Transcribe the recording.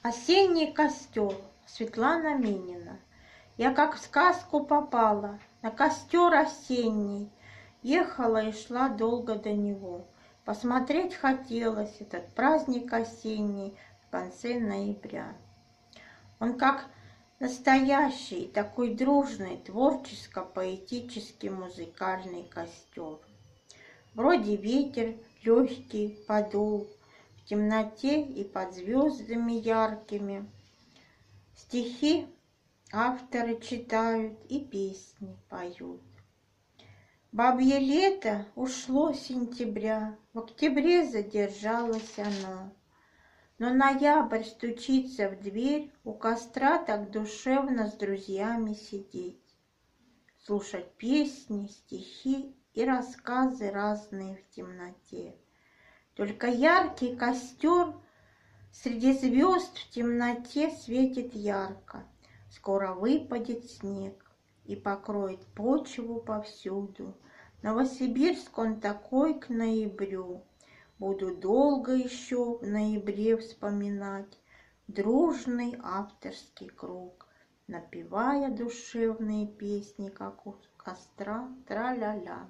Осенний костер. Светлана Минина. Я как в сказку попала, на костер осенний. Ехала и шла долго до него. Посмотреть хотелось этот праздник осенний в конце ноября. Он как настоящий, такой дружный, творческо-поэтический музыкальный костер. Вроде ветер легкий подул в темноте и под звездами яркими. Стихи авторы читают и песни поют. Бабье лето ушло с сентября, в октябре задержалось оно. Но ноябрь стучится в дверь, у костра так душевно с друзьями сидеть. Слушать песни, стихи и рассказы разные в темноте. Только яркий костер среди звезд в темноте светит ярко. Скоро выпадет снег и покроет почву повсюду. Новосибирск он такой к ноябрю. Буду долго еще в ноябре вспоминать дружный авторский круг, напевая душевные песни, как у костра, тра-ля-ля.